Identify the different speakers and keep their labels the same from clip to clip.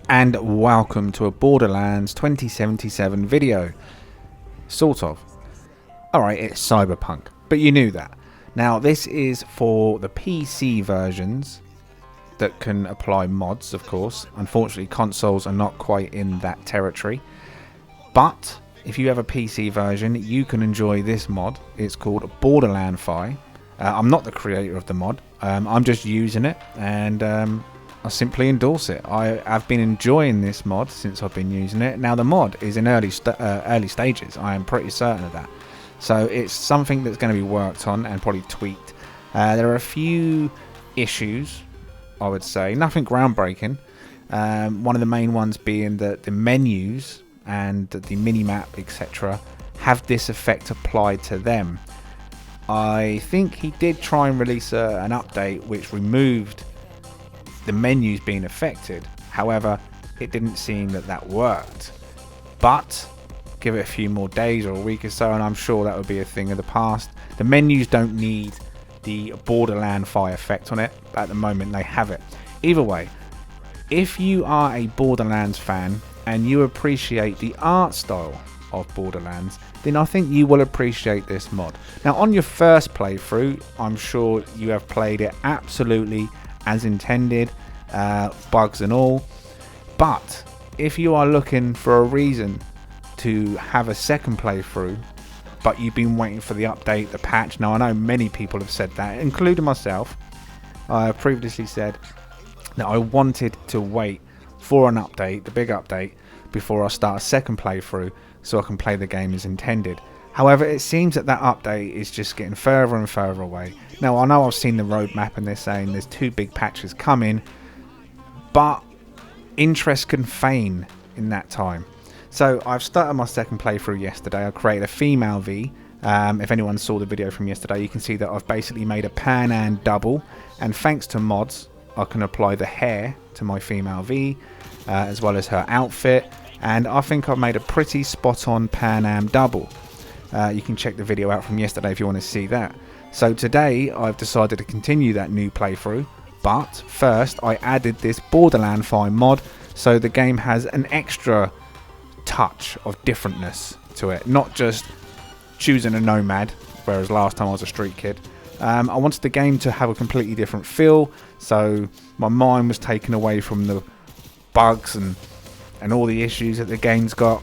Speaker 1: and welcome to a Borderlands 2077 video. Sort of. Alright, it's Cyberpunk, but you knew that. Now this is for the PC versions that can apply mods, of course. Unfortunately, consoles are not quite in that territory. But if you have a PC version, you can enjoy this mod. It's called BorderlandFY. I'm not the creator of the mod. I'm just using it, and I simply endorse it. I have been enjoying this mod since I've been using it. Now the mod is in early stages. I am pretty certain of that. So it's something that's going to be worked on and probably tweaked. There are a few issues, I would say. Nothing groundbreaking. One of the main ones being that the menus and the minimap, etc., have this effect applied to them. I think he did try and release an update which removed the menus being affected. However, it didn't seem that worked. But give it a few more days or a week or so, and I'm sure that would be a thing of the past. The menus don't need the BorderlandFY effect on it. At the moment, they have it. Either way, if you are a Borderlands fan and you appreciate the art style of Borderlands, then I think you will appreciate this mod. Now on your first playthrough, I'm sure you have played it absolutely as intended, bugs and all. But if you are looking for a reason to have a second playthrough, but you've been waiting for the update, the patch, now I know many people have said that, including myself. I have previously said that I wanted to wait for an update, the big update, before I start a second playthrough so I can play the game as intended. However, it seems that update is just getting further and further away. Now, I know I've seen the roadmap and they're saying there's 2 big patches coming, but interest can wane in that time. So I've started my second playthrough yesterday. I created a female V. If anyone saw the video from yesterday, you can see that I've basically made a Pan Am double, and thanks to mods, I can apply the hair to my female V, as well as her outfit, and I think I've made a pretty spot on Pan Am double. You can check the video out from yesterday if you want to see that. So today I've decided to continue that new playthrough, but first I added this BorderlandFY mod, so the game has an extra touch of differentness to it, not just choosing a nomad, whereas last time I was a street kid. I wanted the game to have a completely different feel, so my mind was taken away from the bugs and all the issues that the game's got.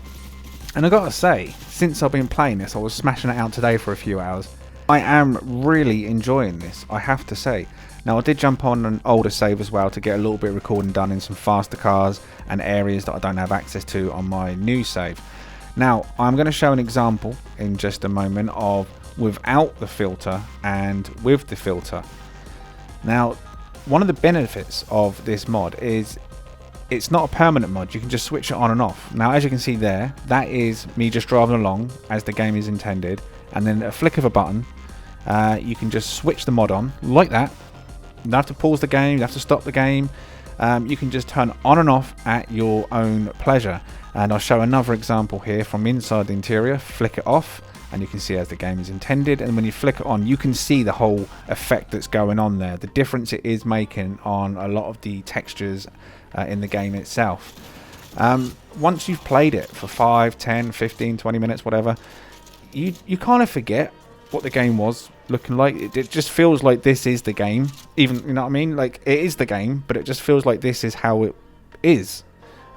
Speaker 1: And I gotta say, since I've been playing this, I was smashing it out today for a few hours. I am really enjoying this, I have to say. Now I did jump on an older save as well to get a little bit of recording done in some faster cars and areas that I don't have access to on my new save. Now I'm going to show an example in just a moment of without the filter and with the filter. Now one of the benefits of this mod is it's not a permanent mod. You can just switch it on and off. Now as you can see there, that is me just driving along as the game is intended, and then a flick of a button you can just switch the mod on like that. You don't have to pause the game, you don't have to stop the game. You can just turn on and off at your own pleasure. And I'll show another example here from inside the interior. Flick it off and you can see as the game is intended, and when you flick it on you can see the whole effect that's going on there, the difference it is making on a lot of the textures in the game itself. Once you've played it for 5, 10, 15, 20 minutes, whatever, you kind of forget what the game was looking like. It just feels like this is the game, even, you know what I mean, like it is the game, but it just feels like this is how it is.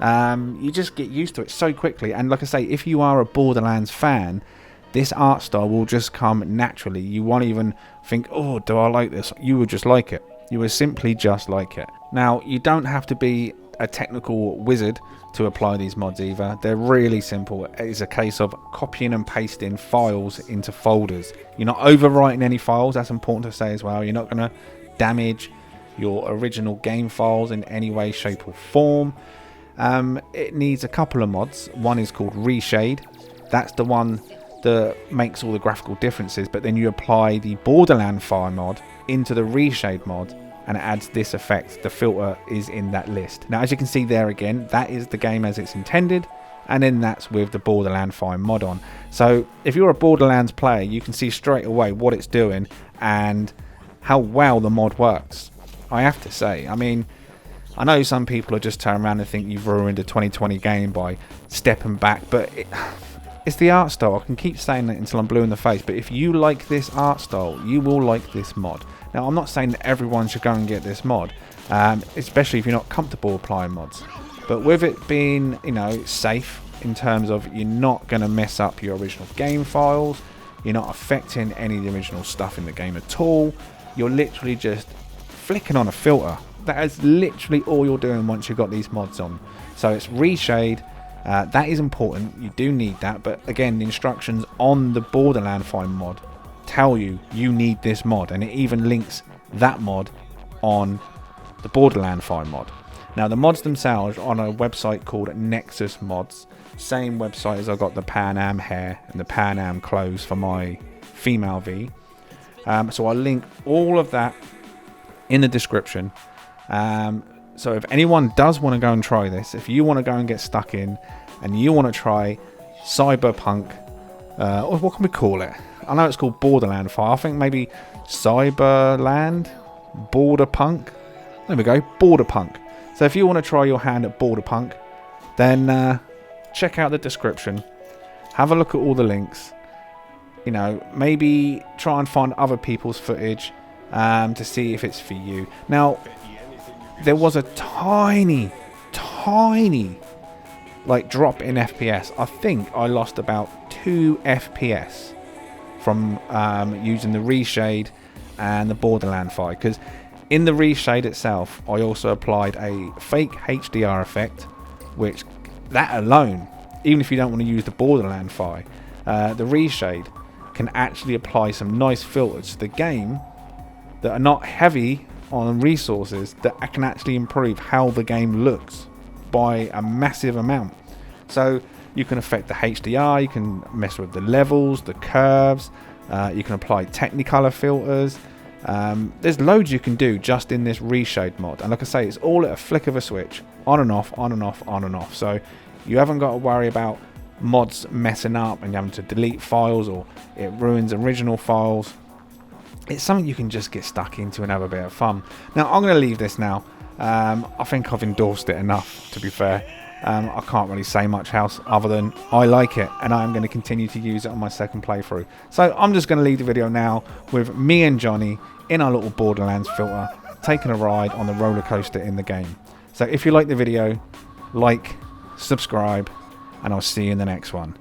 Speaker 1: You just get used to it so quickly, and like I say, if you are a Borderlands fan, this art style will just come naturally. You won't even think, oh, do I like this? You will just like it. You will simply just like it. Now you don't have to be a technical wizard to apply these mods either. They're really simple. It's a case of copying and pasting files into folders. You're not overwriting any files, that's important to say as well. You're not going to damage your original game files in any way, shape or form. It needs a couple of mods. One is called Reshade. That's the one that makes all the graphical differences, but then you apply the BorderlandFY mod into the Reshade mod and it adds this effect. The filter is in that list. Now as you can see there again, that is the game as it's intended, and then that's with the BorderlandFY mod on. So if you're a Borderlands player, you can see straight away what it's doing and how well the mod works. I have to say, I mean, I know some people are just turning around and think you've ruined a 2020 game by stepping back, but it's the art style. I can keep saying that until I'm blue in the face, but if you like this art style, you will like this mod. Now, I'm not saying that everyone should go and get this mod, especially if you're not comfortable applying mods. But with it being, you know, safe in terms of you're not going to mess up your original game files, you're not affecting any of the original stuff in the game at all, you're literally just flicking on a filter. That is literally all you're doing once you've got these mods on. So it's reshade. That is important. You do need that. But again, the instructions on the BorderlandFY mod tell you need this mod. And it even links that mod on the BorderlandFY mod. Now, the mods themselves are on a website called Nexus Mods. Same website as I got the Pan Am hair and the Pan Am clothes for my female V. So I'll link all of that in the description. So if anyone does want to go and try this, if you want to go and get stuck in and you want to try Cyberpunk, or what can we call it? I know it's called BorderlandFY. I think maybe Cyberland, Borderpunk. There we go, Borderpunk. So if you want to try your hand at Borderpunk, then check out the description. Have a look at all the links. You know, maybe try and find other people's footage to see if it's for you. Now, there was a tiny like drop in FPS. I think I lost about 2 FPS from using the reshade and the BorderlandFY, because in the reshade itself I also applied a fake HDR effect, which that alone, even if you don't want to use the BorderlandFY, the reshade can actually apply some nice filters to the game that are not heavy on resources, that can actually improve how the game looks by a massive amount. So you can affect the HDR, you can mess with the levels, the curves, you can apply Technicolor filters. There's loads you can do just in this reshade mod, and like I say, it's all at a flick of a switch, on and off, on and off, on and off. So you haven't got to worry about mods messing up and you having to delete files or it ruins original files. It's something you can just get stuck into and have a bit of fun. Now, I'm going to leave this now. I think I've endorsed it enough, to be fair. I can't really say much else other than I like it, and I'm going to continue to use it on my second playthrough. So I'm just going to leave the video now with me and Johnny in our little Borderlands filter, taking a ride on the roller coaster in the game. So if you like the video, like, subscribe, and I'll see you in the next one.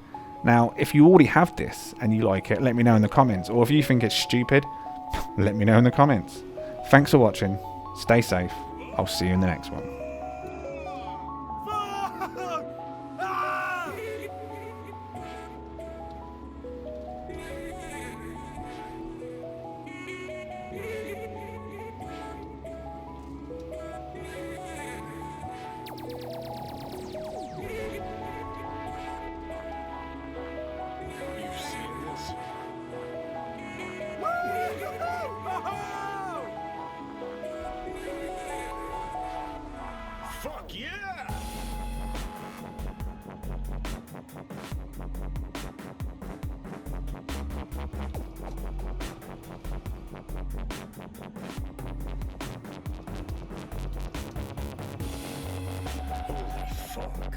Speaker 1: Now, if you already have this and you like it, let me know in the comments. Or if you think it's stupid, let me know in the comments. Thanks for watching. Stay safe. I'll see you in the next one.
Speaker 2: Fuck yeah! Holy fuck.